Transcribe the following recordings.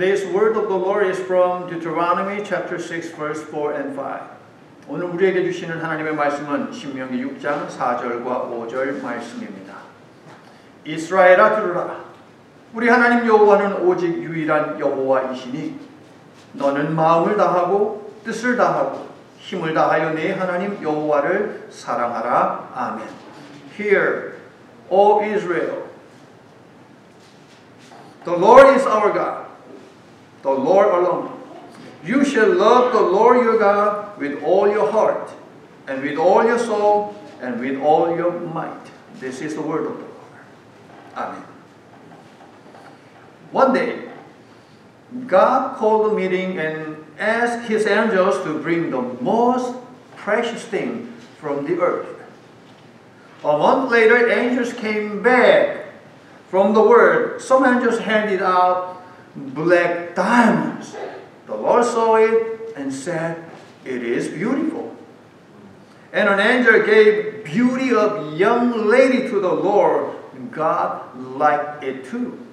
Today's word of the Lord is from Deuteronomy chapter 6 verse 4 and 5. 오늘 우리에게 주시는 하나님의 말씀은 신명기 6장 4절과 5절 말씀입니다. 이스라엘아 들으라. 우리 하나님 여호와는 오직 유일한 여호와이시니 너는 마음을 다하고 뜻을 다하고 힘을 다하여 네 하나님 여호와를 사랑하라. 아멘. Hear, O Israel, the Lord is our God, the Lord alone. You shall love the Lord your God with all your heart, and with all your soul, and with all your might. This is the word of the Lord. Amen. One day, God called a meeting and asked his angels to bring the most precious thing from the earth. A month later, angels came back from the world. Some angels handed out black diamonds. The Lord saw it and said, "It is beautiful." And an angel gave beauty of young lady to the Lord. God liked it too.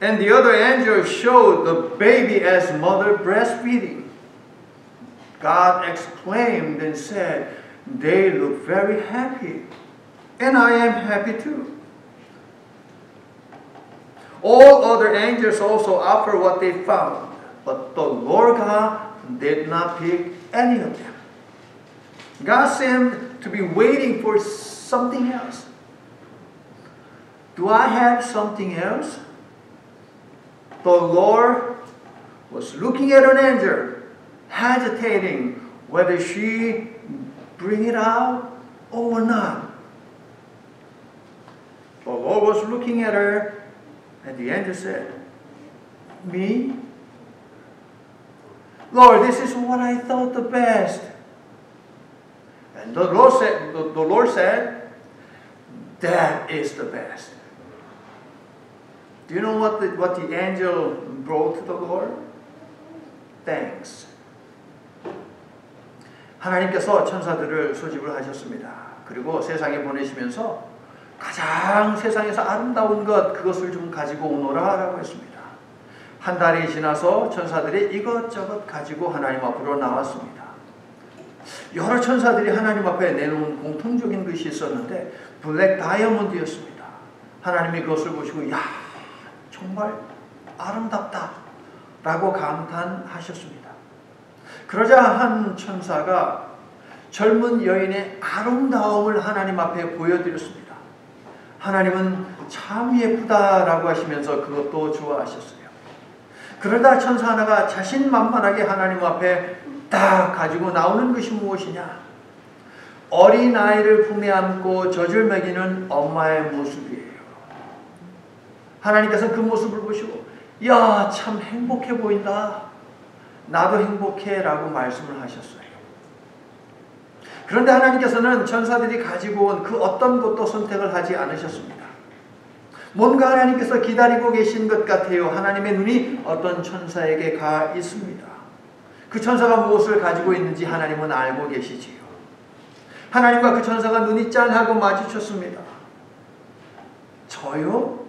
And the other angel showed the baby as mother breastfeeding. God exclaimed and said, "They look very happy, and I am happy too." All other angels also offered what they found, but the Lord God did not pick any of them. God seemed to be waiting for something else. Do I have something else? The Lord was looking at an angel, hesitating whether she bring it out or not. The Lord was looking at her, and the angel said, "Me? Lord, this is what I thought the best." And the Lord said, "That is the best." Do you know what the angel brought to the Lord? Thanks. 하나님께서 천사들을 소집을 하셨습니다. 그리고 세상에 보내시면서 가장 세상에서 아름다운 것, 그것을 좀 가지고 오너라 라고 했습니다. 한 달이 지나서 천사들이 이것저것 가지고 하나님 앞으로 나왔습니다. 여러 천사들이 하나님 앞에 내놓은 공통적인 것이 있었는데 블랙 다이아몬드였습니다. 하나님이 그것을 보시고 야, 정말 아름답다 라고 감탄하셨습니다. 그러자 한 천사가 젊은 여인의 아름다움을 하나님 앞에 보여드렸습니다. 하나님은 참 예쁘다라고 하시면서 그것도 좋아하셨어요. 그러다 천사 하나가 자신만만하게 하나님 앞에 딱 가지고 나오는 것이 무엇이냐? 어린아이를 품에 안고 젖을 먹이는 엄마의 모습이에요. 하나님께서 그 모습을 보시고 야, 참 행복해 보인다. 나도 행복해 라고 말씀을 하셨어요. 그런데 하나님께서는 천사들이 가지고 온 그 어떤 것도 선택을 하지 않으셨습니다. 뭔가 하나님께서 기다리고 계신 것 같아요. 하나님의 눈이 어떤 천사에게 가 있습니다. 그 천사가 무엇을 가지고 있는지 하나님은 알고 계시지요. 하나님과 그 천사가 눈이 짠하고 마주쳤습니다. 저요?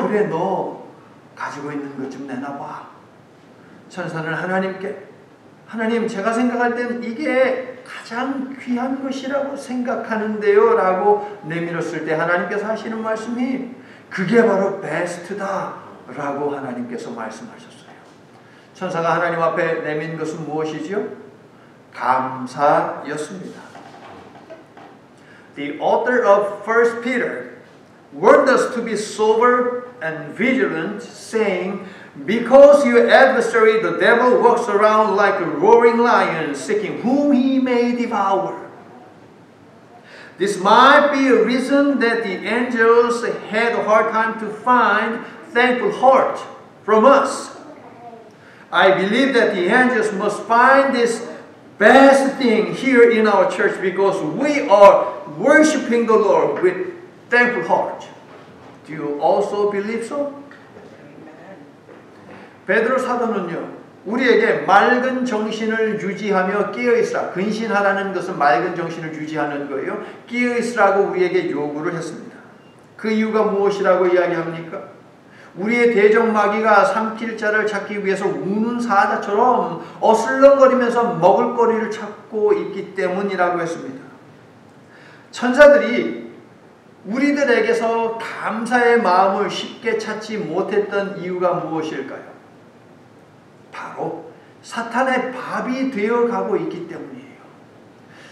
그래, 너 가지고 있는 것 좀 내놔봐. 천사는 하나님께, 하나님, 제가 생각할 땐 이게 가장 귀한 것이라고 생각하는데요 라고 내밀었을 때 하나님께서 하시는 말씀이 그게 바로 베스트다 라고 하나님께서 말씀하셨어요. 천사가 하나님 앞에 내민 것은 무엇이죠? 감사였습니다. The author of 1 Peter warned us to be sober and vigilant, saying, "Because your adversary, the devil, walks around like a roaring lion, seeking whom he may devour." This might be a reason that the angels had a hard time to find thankful heart from us. I believe that the angels must find this best thing here in our church because we are worshiping the Lord with thankful heart. Do you also believe so? 베드로 사도는요, 우리에게 맑은 정신을 유지하며 깨어있으라. 근신하라는 것은 맑은 정신을 유지하는 거예요. 깨어있으라고 우리에게 요구를 했습니다. 그 이유가 무엇이라고 이야기합니까? 우리의 대적마귀가 삼킬 자를 찾기 위해서 우는 사자처럼 어슬렁거리면서 먹을거리를 찾고 있기 때문이라고 했습니다. 천사들이 우리들에게서 감사의 마음을 쉽게 찾지 못했던 이유가 무엇일까요? 바로 사탄의 밥이 되어가고 있기 때문이에요.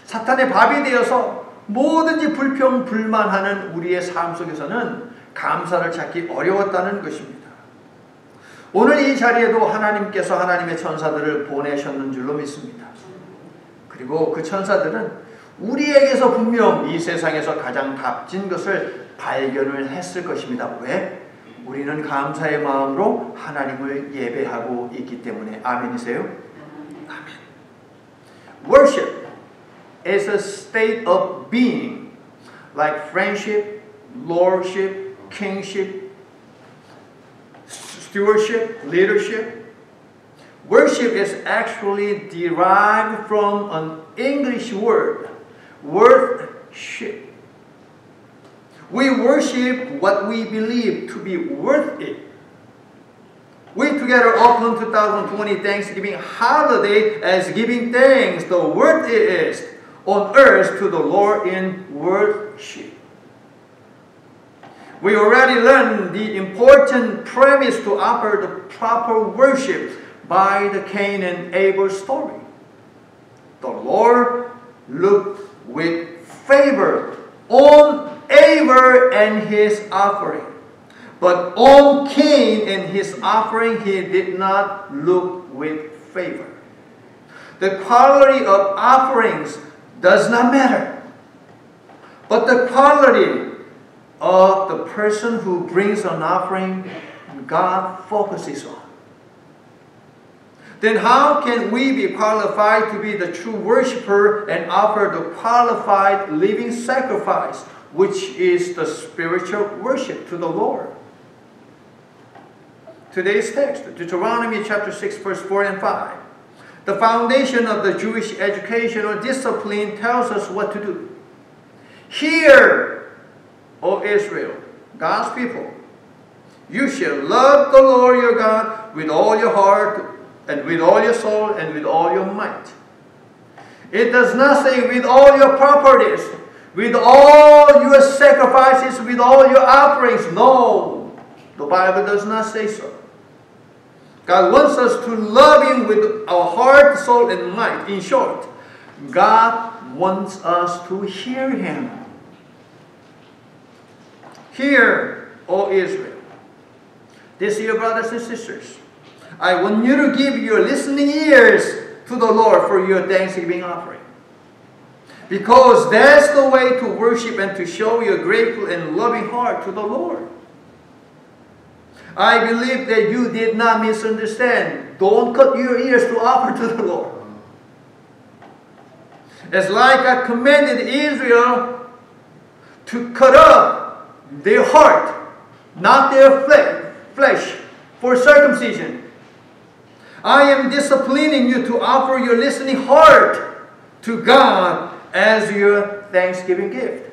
사탄의 밥이 되어서 뭐든지 불평, 불만하는 우리의 삶 속에서는 감사를 찾기 어려웠다는 것입니다. 오늘 이 자리에도 하나님께서 하나님의 천사들을 보내셨는 줄로 믿습니다. 그리고 그 천사들은 우리에게서 분명 이 세상에서 가장 값진 것을 발견을 했을 것입니다. 왜? 우리는 감사의 마음으로 하나님을 예배하고 있기 때문에. 아멘이세요? 아멘. Worship is a state of being, like friendship, lordship, kingship, stewardship, leadership. Worship is actually derived from an English word, worthship. We worship what we believe to be worth it. We together open 2020 Thanksgiving holiday as giving thanks the worth it is on earth to the Lord in worship. We already learned the important premise to offer the proper worship by the Cain and Abel story. The Lord looked with favor on Abel and his offering, but on Cain and his offering he did not look with favor. The quality of offerings does not matter, but the quality of the person who brings an offering, God focuses on. Then how can we be qualified to be the true worshiper and offer the qualified living sacrifice, which is the spiritual worship to the Lord? Today's text, Deuteronomy chapter 6, verse 4 and 5. The foundation of the Jewish educational discipline tells us what to do. Hear, O Israel, God's people, you shall love the Lord your God with all your heart, and with all your soul, and with all your might. It does not say with all your properties, with all your sacrifices, with all your offerings. No, the Bible does not say so. God wants us to love Him with our heart, soul, and might. In short, God wants us to hear Him. Hear, O Israel. This year, brothers and sisters, I want you to give your listening ears to the Lord for your thanksgiving offering. Because that's the way to worship and to show your grateful and loving heart to the Lord. I believe that you did not misunderstand. Don't cut your ears to offer to the Lord. It's like God commanded Israel to cut up their heart, not their flesh, for circumcision. I am disciplining you to offer your listening heart to God as your thanksgiving gift.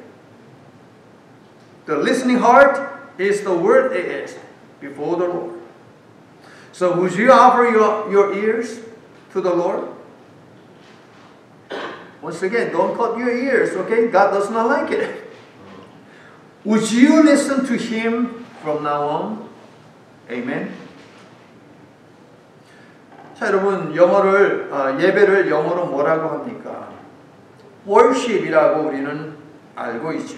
The listening heart is the word it is before the Lord. So would you offer your ears to the Lord? Once again, don't cut your ears, okay? God does not like it. Would you listen to Him from now on? Amen. 자, 여러분, 예배를 영어로 뭐라고 합니까? worship이라고 우리는 알고 있죠.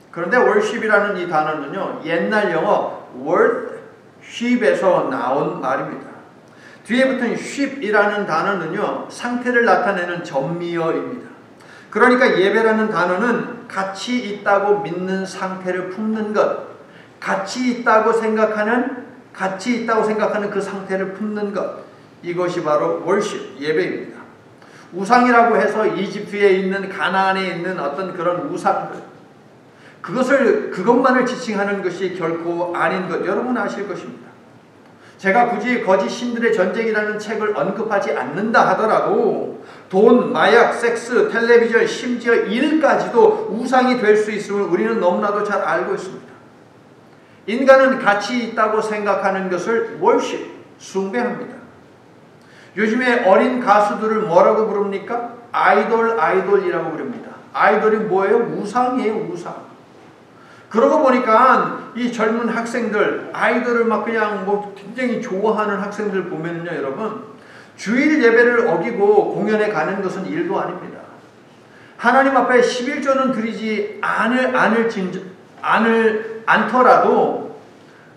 그런데 worship이라는 이 단어는요, 옛날 영어 worship에서 나온 말입니다. 뒤에 붙은 ship이라는 단어는요, 상태를 나타내는 전미어입니다. 그러니까 예배라는 단어는 가치 있다고 믿는 상태를 품는 것, 가치 있다고 생각하는 그 상태를 품는 것, 이것이 바로 worship, 예배입니다. 우상이라고 해서 이집트에 있는 가나안에 있는 어떤 그런 우상들, 그것만을 지칭하는 것이 결코 아닌 것 여러분 아실 것입니다. 제가 굳이 거짓 신들의 전쟁이라는 책을 언급하지 않는다 하더라도 돈, 마약, 섹스, 텔레비전, 심지어 일까지도 우상이 될 수 있음을 우리는 너무나도 잘 알고 있습니다. 인간은 가치 있다고 생각하는 것을 worship, 숭배합니다. 요즘에 어린 가수들을 뭐라고 부릅니까? 아이돌이라고 부릅니다. 아이돌이 뭐예요? 우상이에요, 우상. 그러고 보니까 이 젊은 학생들, 아이돌을 막 그냥 뭐 굉장히 좋아하는 학생들 보면요, 여러분, 주일 예배를 어기고 공연에 가는 것은 일도 아닙니다. 하나님 앞에 11조는 드리지 않더라도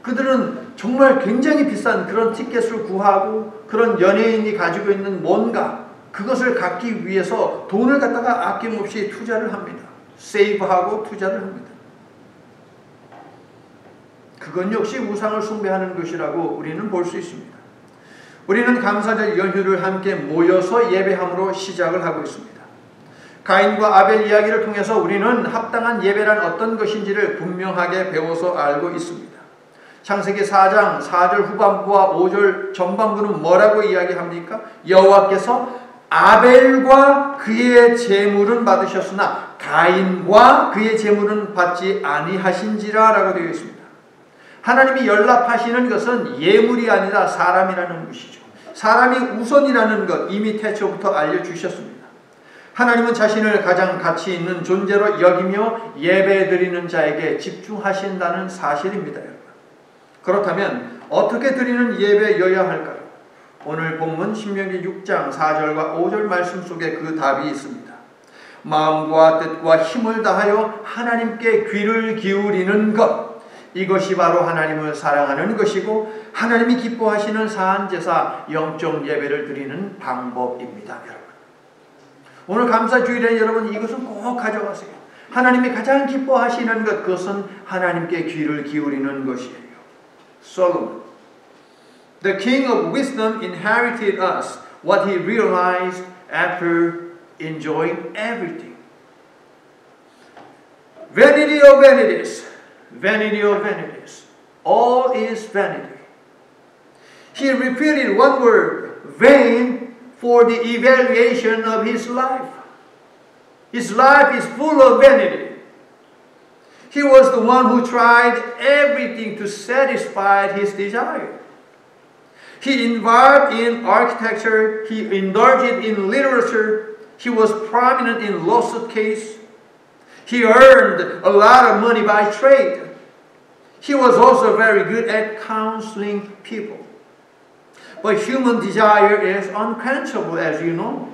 그들은 정말 굉장히 비싼 그런 티켓을 구하고 그런 연예인이 가지고 있는 뭔가 그것을 갖기 위해서 돈을 갖다가 아낌없이 투자를 합니다. 세이브하고 투자를 합니다. 그건 역시 우상을 숭배하는 것이라고 우리는 볼 수 있습니다. 우리는 감사절 연휴를 함께 모여서 예배함으로 시작을 하고 있습니다. 가인과 아벨 이야기를 통해서 우리는 합당한 예배란 어떤 것인지를 분명하게 배워서 알고 있습니다. 창세기 4장 4절 후반부와 5절 전반부는 뭐라고 이야기합니까? 여호와께서 아벨과 그의 제물은 받으셨으나 가인과 그의 제물은 받지 아니하신지라 라고 되어 있습니다. 하나님이 연락하시는 것은 예물이 아니라 사람이라는 것이죠. 사람이 우선이라는 것 이미 태초부터 알려주셨습니다. 하나님은 자신을 가장 가치 있는 존재로 여기며 예배드리는 자에게 집중하신다는 사실입니다. 그렇다면 어떻게 드리는 예배여야 할까요? 오늘 본문 신명기 6장 4절과 5절 말씀 속에 그 답이 있습니다. 마음과 뜻과 힘을 다하여 하나님께 귀를 기울이는 것, 이것이 바로 하나님을 사랑하는 것이고 하나님이 기뻐하시는 사한제사 영적 예배를 드리는 방법입니다. 여러분, 오늘 감사주일에 여러분 이것은 꼭 가져가세요. 하나님이 가장 기뻐하시는 것, 그것은 하나님께 귀를 기울이는 것이에요. Solomon, the king of wisdom, inherited us what he realized after enjoying everything. Vanity of vanities, vanity of vanities, all is vanity. He repeated one word, vain, for the evaluation of his life. His life is full of vanity. He was the one who tried everything to satisfy his desire. He involved in architecture, he indulged in literature, he was prominent in lawsuit case. He earned a lot of money by trade. He was also very good at counseling people. But human desire is unquenchable, as you know.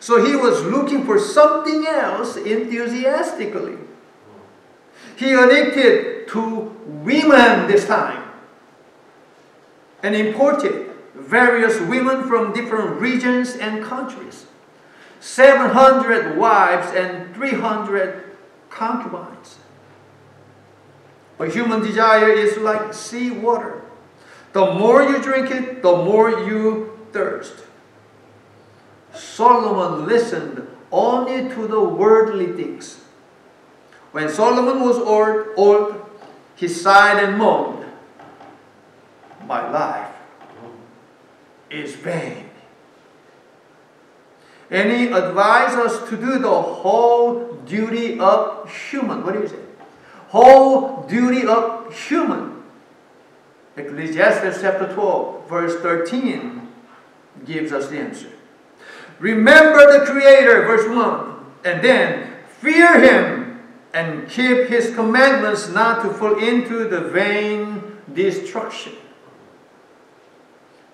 So he was looking for something else enthusiastically. He addicted to women this time and imported various women from different regions and countries. 700 wives and 300 concubines. A human desire is like sea water. The more you drink it, the more you thirst. Solomon listened only to the worldly things. When Solomon was old, he sighed and moaned, "My life is vain." And he advised us to do the whole duty of human. What is it? Whole duty of human. Ecclesiastes chapter 12, verse 13 gives us the answer. Remember the Creator, verse 1, and then fear Him and keep His commandments, not to fall into the vain destruction.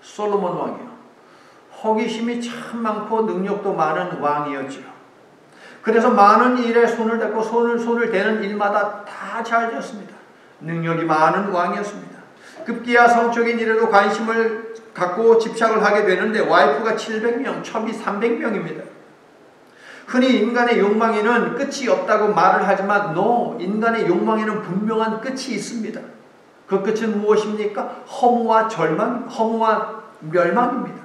솔로몬 왕이요, 호기심이 참 많고 능력도 많은 왕이었죠. 그래서 많은 일에 손을 댔고 손을 대는 일마다 다 잘 되었습니다. 능력이 많은 왕이었습니다. 급기야 성적인 일에도 관심을 갖고 집착을 하게 되는데 와이프가 700명, 첩이 300명입니다. 흔히 인간의 욕망에는 끝이 없다고 말을 하지만 no, 인간의 욕망에는 분명한 끝이 있습니다. 그 끝은 무엇입니까? 허무와 절망, 허무와 멸망입니다.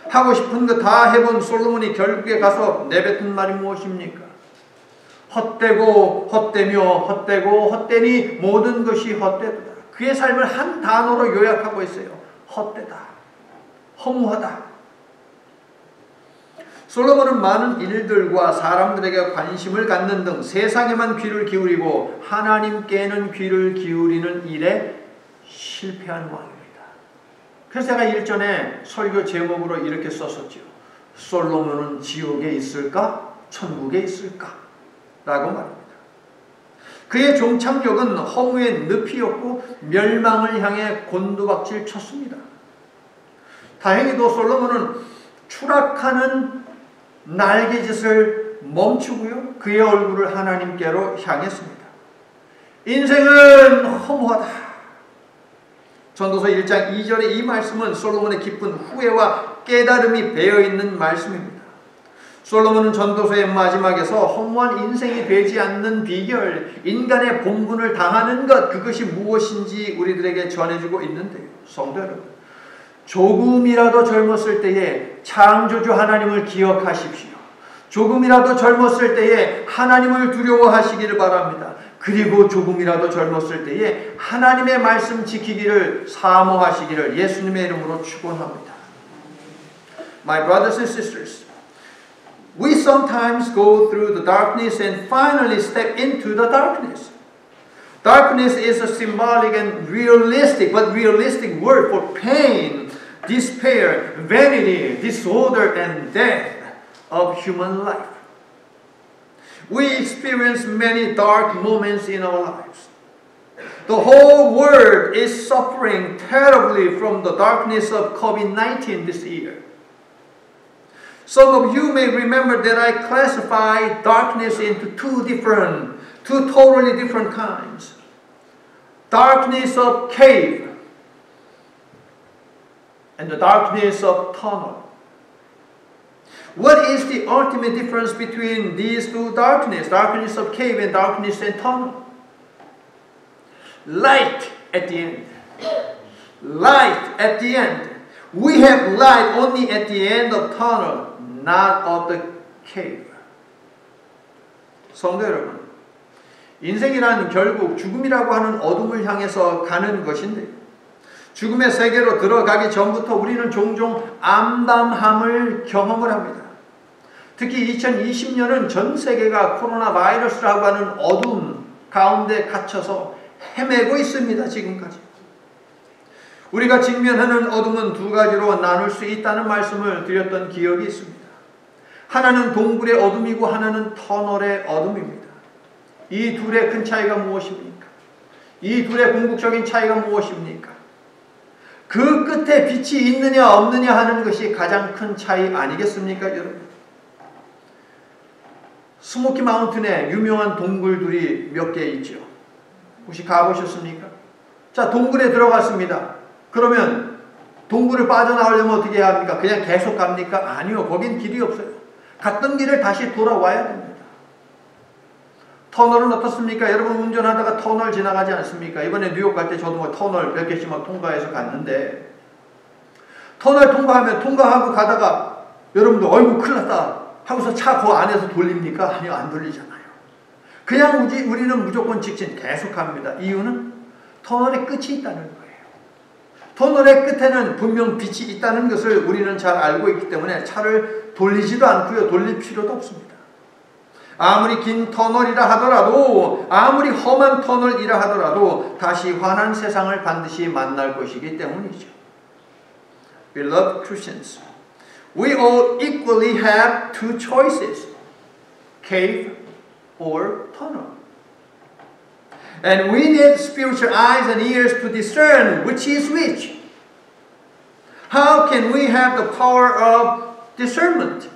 하고 싶은 거 다 해본 솔로몬이 결국에 가서 내뱉은 말이 무엇입니까? 헛되고 헛되며 헛되고 헛되니 모든 것이 헛되도다. 그의 삶을 한 단어로 요약하고 있어요. 헛되다. 허무하다. 솔로몬은 많은 일들과 사람들에게 관심을 갖는 등 세상에만 귀를 기울이고 하나님께는 귀를 기울이는 일에 실패한 왕입니다. 그래서 제가 일전에 설교 제목으로 이렇게 썼었죠. 솔로몬은 지옥에 있을까? 천국에 있을까? 라고 말합니다. 그의 종착역은 허무의 늪이었고 멸망을 향해 곤두박질 쳤습니다. 다행히도 솔로몬은 추락하는 날개짓을 멈추고요. 그의 얼굴을 하나님께로 향했습니다. 인생은 허무하다. 전도서 1장 2절의 이 말씀은 솔로몬의 깊은 후회와 깨달음이 배어있는 말씀입니다. 솔로몬은 전도서의 마지막에서 허무한 인생이 되지 않는 비결, 인간의 본분을 당하는 것, 그것이 무엇인지 우리들에게 전해주고 있는데요. 성도 여러분, 조금이라도 젊었을 때에 창조주 하나님을 기억하십시오. 조금이라도 젊었을 때에 하나님을 두려워하시기를 바랍니다. 그리고 조금이라도 젊었을 때에 하나님의 말씀 지키기를 사모하시기를 예수님의 이름으로 축원합니다. My brothers and sisters, we sometimes go through the darkness and finally step into the darkness. Darkness is a symbolic and realistic word for pain, despair, vanity, disorder, and death of human life. We experience many dark moments in our lives. The whole world is suffering terribly from the darkness of COVID-19 this year. Some of you may remember that I classified darkness into two totally different kinds. Darkness of cave and the darkness of tunnel. What is the ultimate difference between these two darkness? Darkness of cave and darkness and tunnel. Light at the end. Light at the end. We have light only at the end of tunnel, not of the cave. 성도 여러분, 인생이란 결국 죽음이라고 하는 어둠을 향해서 가는 것인데 죽음의 세계로 들어가기 전부터 우리는 종종 암담함을 경험을 합니다. 특히 2020년은 전 세계가 코로나 바이러스라고 하는 어둠 가운데 갇혀서 헤매고 있습니다. 지금까지. 우리가 직면하는 어둠은 두 가지로 나눌 수 있다는 말씀을 드렸던 기억이 있습니다. 하나는 동굴의 어둠이고 하나는 터널의 어둠입니다. 이 둘의 큰 차이가 무엇입니까? 이 둘의 궁극적인 차이가 무엇입니까? 그 끝에 빛이 있느냐 없느냐 하는 것이 가장 큰 차이 아니겠습니까, 여러분? 스모키 마운틴에 유명한 동굴들이 몇 개 있죠. 혹시 가보셨습니까? 자, 동굴에 들어갔습니다. 그러면 동굴을 빠져나오려면 어떻게 해야 합니까? 그냥 계속 갑니까? 아니요. 거긴 길이 없어요. 갔던 길을 다시 돌아와야 됩니다. 터널은 어떻습니까? 여러분 운전하다가 터널 지나가지 않습니까? 이번에 뉴욕 갈 때 저도 뭐 터널 몇 개씩 막 통과해서 갔는데 터널 통과하고 가다가 여러분들 어이구 큰일 났다 하고서 차 그 안에서 돌립니까? 아니요, 안 돌리잖아요. 그냥 우리는 무조건 직진 계속 갑니다. 이유는 터널의 끝이 있다는 거예요. 터널의 끝에는 분명 빛이 있다는 것을 우리는 잘 알고 있기 때문에 차를 돌리지도 않고요. 돌릴 필요도 없습니다. 아무리 긴 터널이라 하더라도 아무리 험한 터널이라 하더라도 다시 환한 세상을 반드시 만날 것이기 때문이죠. Beloved Christians, we all equally have two choices, cave or tunnel. And we need spiritual eyes and ears to discern which is which. How can we have the power of discernment?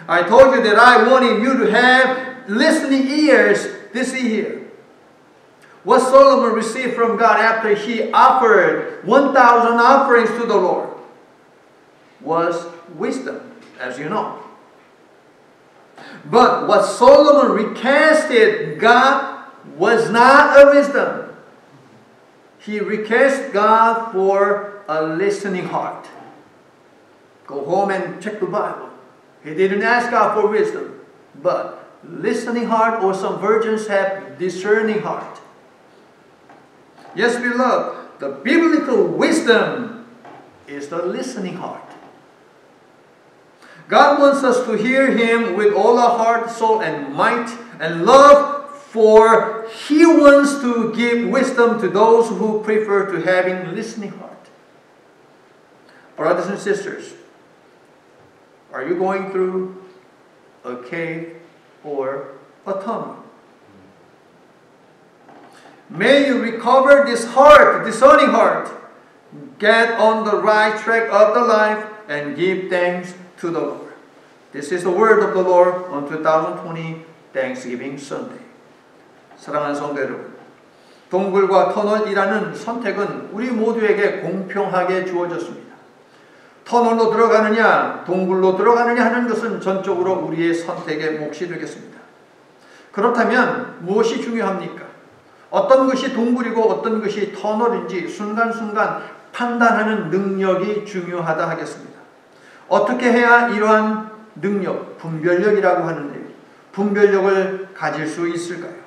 I told you that I wanted you to have listening ears this year. What Solomon received from God after he offered 1,000 offerings to the Lord was wisdom, as you know. But what Solomon requested God was not a wisdom. He requested God for a listening heart. Go home and check the Bible. He didn't ask God for wisdom, but listening heart, or some versions have discerning heart. Yes, beloved, the biblical wisdom is the listening heart. God wants us to hear Him with all our heart, soul, and might, and love, for He wants to give wisdom to those who prefer to having listening heart. Brothers and sisters, are you going through a cave or a tunnel? May you recover this heart, discerning heart, get on the right track of the life, and give thanks to the Lord. This is the word of the Lord on 2020 Thanksgiving Sunday. 사랑하는 성도 여러분, 동굴과 터널이라는 선택은 우리 모두에게 공평하게 주어졌습니다. 터널로 들어가느냐, 동굴로 들어가느냐 하는 것은 전적으로 우리의 선택의 몫이 되겠습니다. 그렇다면 무엇이 중요합니까? 어떤 것이 동굴이고 어떤 것이 터널인지 순간순간 판단하는 능력이 중요하다 하겠습니다. 어떻게 해야 이러한 능력, 분별력이라고 하는데요. 분별력을 가질 수 있을까요?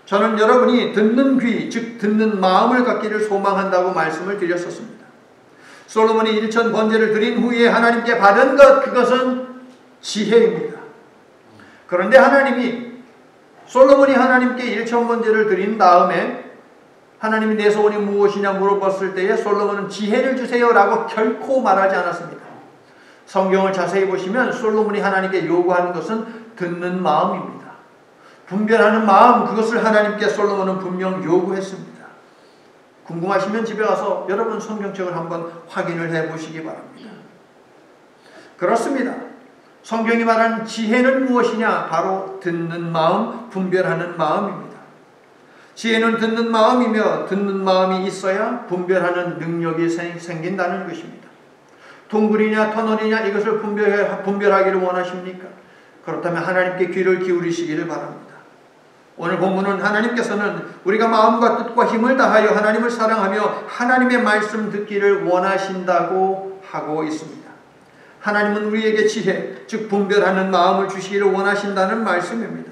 저는 여러분이 듣는 귀, 즉 듣는 마음을 갖기를 소망한다고 말씀을 드렸었습니다. 솔로몬이 1천 번제를 드린 후에 하나님께 받은 것, 그것은 지혜입니다. 그런데 솔로몬이 하나님께 1천 번제를 드린 다음에 하나님이 내 소원이 무엇이냐 물어봤을 때에 솔로몬은 지혜를 주세요 라고 결코 말하지 않았습니다. 성경을 자세히 보시면 솔로몬이 하나님께 요구하는 것은 듣는 마음입니다. 분별하는 마음, 그것을 하나님께 솔로몬은 분명 요구했습니다. 궁금하시면 집에 가서 여러분 성경책을 한번 확인을 해보시기 바랍니다. 그렇습니다. 성경이 말하는 지혜는 무엇이냐? 바로 듣는 마음, 분별하는 마음입니다. 지혜는 듣는 마음이며 듣는 마음이 있어야 분별하는 능력이 생긴다는 것입니다. 동굴이냐 터널이냐 이것을 분별하기를 원하십니까? 그렇다면 하나님께 귀를 기울이시기를 바랍니다. 오늘 본문은 하나님께서는 우리가 마음과 뜻과 힘을 다하여 하나님을 사랑하며 하나님의 말씀 듣기를 원하신다고 하고 있습니다. 하나님은 우리에게 지혜, 즉 분별하는 마음을 주시기를 원하신다는 말씀입니다.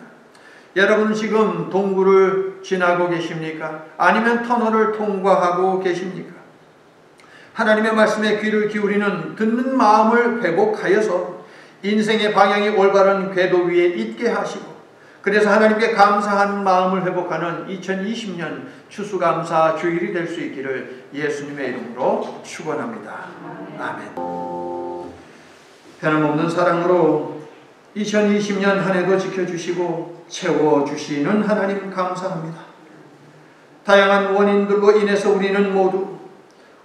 여러분 지금 동굴을 지나고 계십니까? 아니면 터널을 통과하고 계십니까? 하나님의 말씀에 귀를 기울이는 듣는 마음을 회복하여서 인생의 방향이 올바른 궤도 위에 있게 하시고, 그래서 하나님께 감사하는 마음을 회복하는 2020년 추수감사 주일이 될 수 있기를 예수님의 이름으로 축원합니다. 아멘. 변함없는 사랑으로 2020년 한 해도 지켜주시고 채워주시는 하나님 감사합니다. 다양한 원인들로 인해서 우리는 모두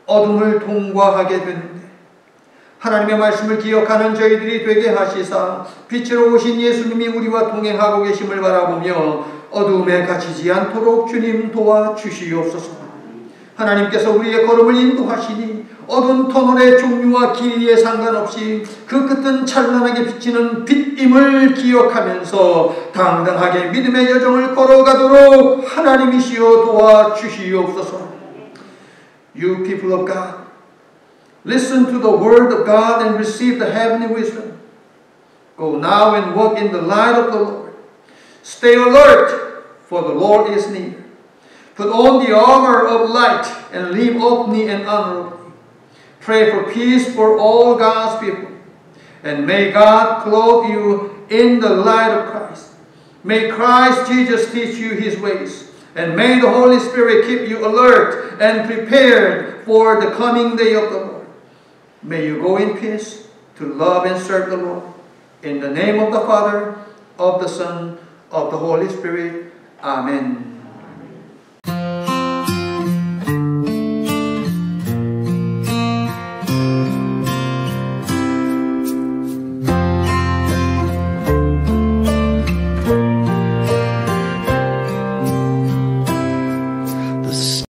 어둠을 통과하게 되는데 하나님의 말씀을 기억하는 저희들이 되게 하시사 빛으로 오신 예수님이 우리와 동행하고 계심을 바라보며 어둠에 갇히지 않도록 주님 도와주시옵소서. 하나님께서 우리의 걸음을 인도하시니 어두운 터널의 종류와 길이에 상관없이 그 끝은 찬란하게 비치는 빛임을 기억하면서 당당하게 믿음의 여정을 걸어가도록 하나님이시여 도와주시옵소서. You people of God, listen to the word of God and receive the heavenly wisdom. Go now and walk in the light of the Lord. Stay alert, for the Lord is near. Put on the armor of light and live openly and honorably. Pray for peace for all God's people. And may God clothe you in the light of Christ. May Christ Jesus teach you His ways. And may the Holy Spirit keep you alert and prepared for the coming day of the Lord. May you go in peace to love and serve the Lord. In the name of the Father, of the Son, of the Holy Spirit. Amen.